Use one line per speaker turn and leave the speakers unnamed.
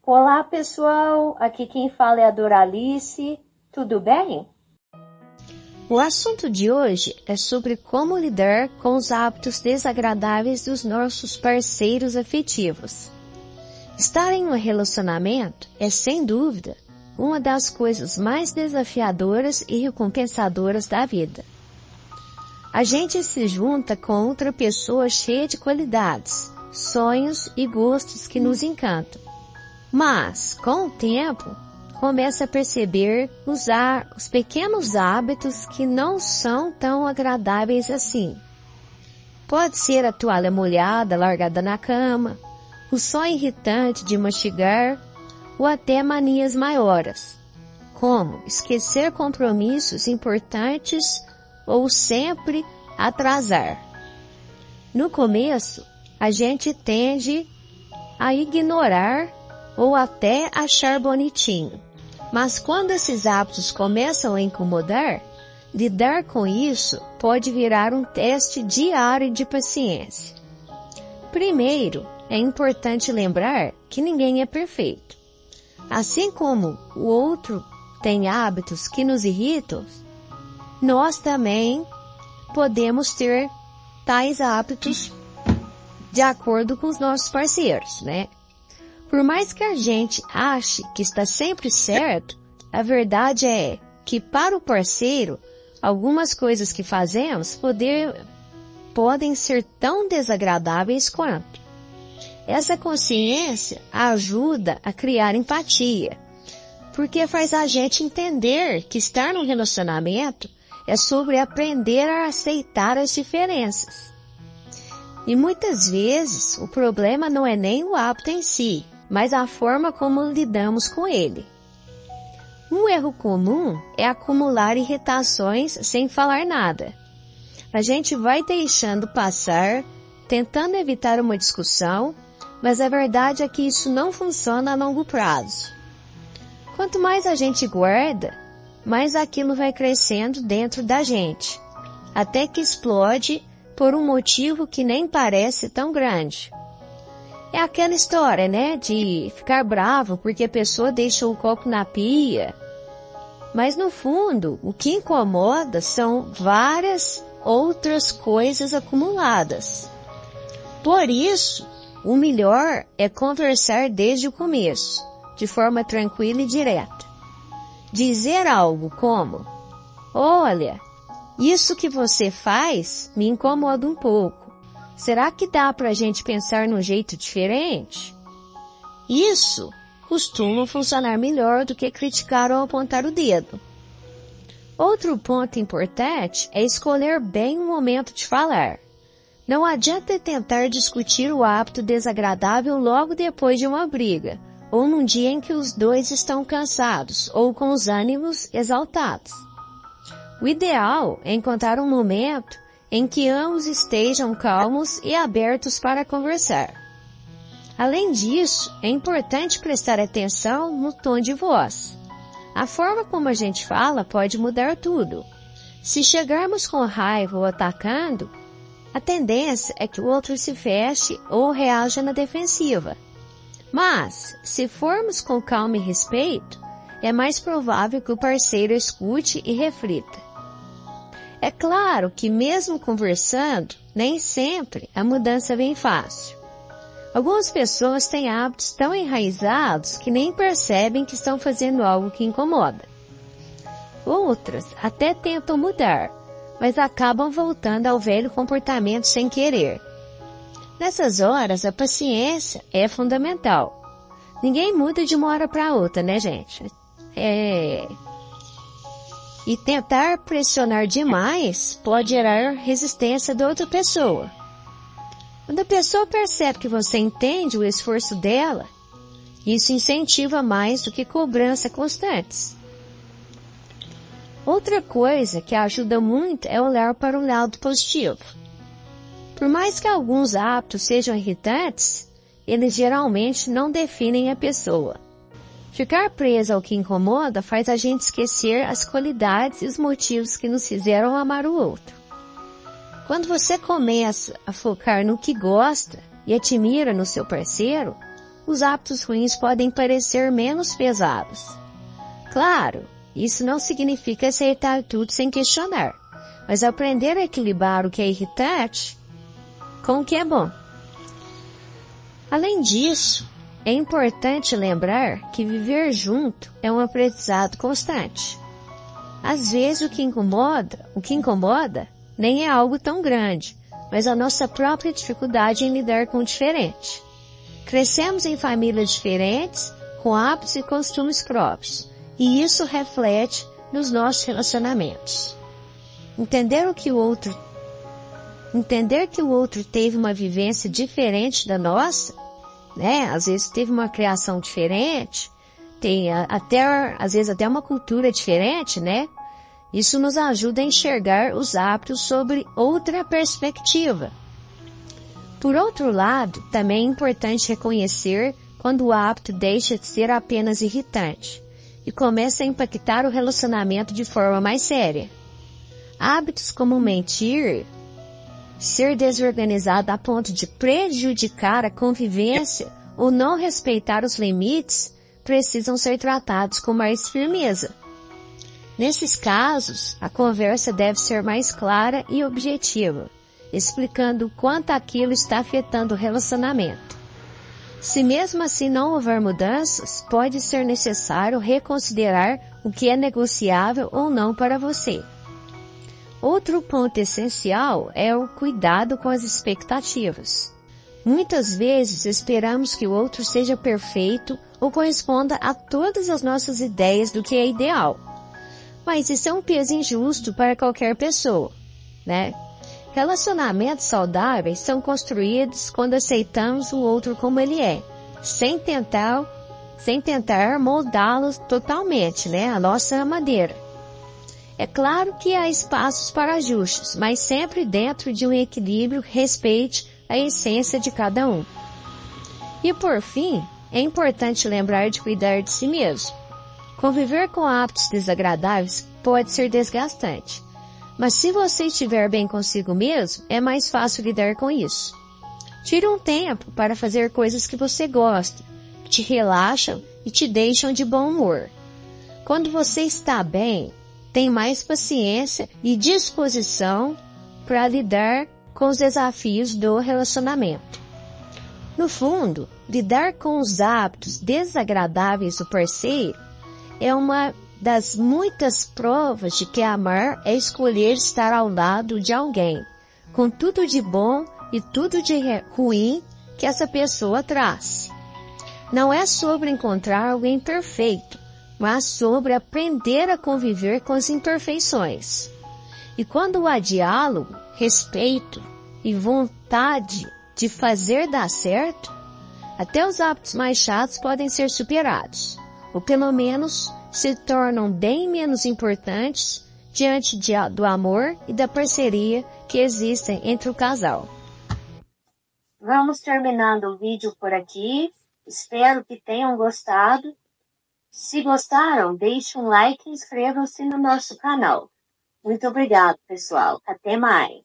Olá, pessoal! Aqui quem fala é a Doralice. Tudo bem?
O assunto de hoje é sobre como lidar com os hábitos desagradáveis dos nossos parceiros afetivos. Estar em um relacionamento é, sem dúvida, uma das coisas mais desafiadoras e recompensadoras da vida. A gente se junta com outra pessoa cheia de qualidades, sonhos e gostos que nos encantam. Mas, com o tempo, começa a perceber usar os pequenos hábitos que não são tão agradáveis assim. Pode ser a toalha molhada largada na cama, o som irritante de mastigar ou até manias maiores, como esquecer compromissos importantes ou sempre atrasar. No começo, a gente tende a ignorar ou até achar bonitinho. Mas quando esses hábitos começam a incomodar, lidar com isso pode virar um teste diário de paciência. Primeiro, é importante lembrar que ninguém é perfeito. Assim como o outro tem hábitos que nos irritam, nós também podemos ter tais hábitos de acordo com os nossos parceiros, né? Por mais que a gente ache que está sempre certo, a verdade é que para o parceiro, algumas coisas que fazemos podem ser tão desagradáveis quanto. Essa consciência ajuda a criar empatia, porque faz a gente entender que estar num relacionamento é sobre aprender a aceitar as diferenças. E muitas vezes o problema não é nem o hábito em si, mas a forma como lidamos com ele. Um erro comum é acumular irritações sem falar nada. A gente vai deixando passar, tentando evitar uma discussão, mas a verdade é que isso não funciona a longo prazo. Quanto mais a gente guarda, mais aquilo vai crescendo dentro da gente, até que explode por um motivo que nem parece tão grande. É aquela história, né, de ficar bravo porque a pessoa deixou o copo na pia. Mas no fundo, o que incomoda são várias outras coisas acumuladas. Por isso, o melhor é conversar desde o começo, de forma tranquila e direta. Dizer algo como: olha, isso que você faz me incomoda um pouco. Será que dá para a gente pensar num jeito diferente? Isso costuma funcionar melhor do que criticar ou apontar o dedo. Outro ponto importante é escolher bem o momento de falar. Não adianta tentar discutir o hábito desagradável logo depois de uma briga, ou num dia em que os dois estão cansados ou com os ânimos exaltados. O ideal é encontrar um momento em que ambos estejam calmos e abertos para conversar. Além disso, é importante prestar atenção no tom de voz. A forma como a gente fala pode mudar tudo. Se chegarmos com raiva ou atacando, a tendência é que o outro se feche ou reaja na defensiva. Mas, se formos com calma e respeito, é mais provável que o parceiro escute e reflita. É claro que mesmo conversando, nem sempre a mudança vem fácil. Algumas pessoas têm hábitos tão enraizados que nem percebem que estão fazendo algo que incomoda. Outras até tentam mudar, mas acabam voltando ao velho comportamento sem querer. Nessas horas, a paciência é fundamental. Ninguém muda de uma hora para outra, né, gente? E tentar pressionar demais pode gerar resistência da outra pessoa. Quando a pessoa percebe que você entende o esforço dela, isso incentiva mais do que cobrança constantes. Outra coisa que ajuda muito é olhar para o lado positivo. Por mais que alguns hábitos sejam irritantes, eles geralmente não definem a pessoa. Ficar preso ao que incomoda faz a gente esquecer as qualidades e os motivos que nos fizeram amar o outro. Quando você começa a focar no que gosta e admira no seu parceiro, os hábitos ruins podem parecer menos pesados. Claro, isso não significa aceitar tudo sem questionar, mas aprender a equilibrar o que é irritante com o que é bom. Além disso, é importante lembrar que viver junto é um aprendizado constante. Às vezes o que incomoda nem é algo tão grande, mas a nossa própria dificuldade em lidar com o diferente. Crescemos em famílias diferentes, com hábitos e costumes próprios, e isso reflete nos nossos relacionamentos. Entender que o outro teve uma vivência diferente da nossa, né? Às vezes teve uma criação diferente, tem às vezes até uma cultura diferente, né? Isso nos ajuda a enxergar os hábitos sobre outra perspectiva. Por outro lado, também é importante reconhecer quando o hábito deixa de ser apenas irritante e começa a impactar o relacionamento de forma mais séria. Hábitos como mentir, ser desorganizado a ponto de prejudicar a convivência ou não respeitar os limites precisam ser tratados com mais firmeza. Nesses casos, a conversa deve ser mais clara e objetiva, explicando o quanto aquilo está afetando o relacionamento. Se mesmo assim não houver mudanças, pode ser necessário reconsiderar o que é negociável ou não para você. Outro ponto essencial é o cuidado com as expectativas. Muitas vezes esperamos que o outro seja perfeito ou corresponda a todas as nossas ideias do que é ideal. Mas isso é um peso injusto para qualquer pessoa, né? Relacionamentos saudáveis são construídos quando aceitamos o outro como ele é, sem tentar moldá-los totalmente, né? A nossa maneira. É claro que há espaços para ajustes, mas sempre dentro de um equilíbrio que respeite a essência de cada um. E por fim, é importante lembrar de cuidar de si mesmo. Conviver com hábitos desagradáveis pode ser desgastante, mas se você estiver bem consigo mesmo, é mais fácil lidar com isso. Tire um tempo para fazer coisas que você gosta, que te relaxam e te deixam de bom humor. Quando você está bem, tem mais paciência e disposição para lidar com os desafios do relacionamento. No fundo, lidar com os hábitos desagradáveis do parceiro é uma das muitas provas de que amar é escolher estar ao lado de alguém, com tudo de bom e tudo de ruim que essa pessoa traz. Não é sobre encontrar alguém perfeito, mas sobre aprender a conviver com as imperfeições. E quando há diálogo, respeito e vontade de fazer dar certo, até os hábitos mais chatos podem ser superados, ou pelo menos se tornam bem menos importantes diante do amor e da parceria que existem entre o casal.
Vamos terminando o vídeo por aqui. Espero que tenham gostado. Se gostaram, deixe um like e inscrevam-se no nosso canal. Muito obrigado, pessoal. Até mais.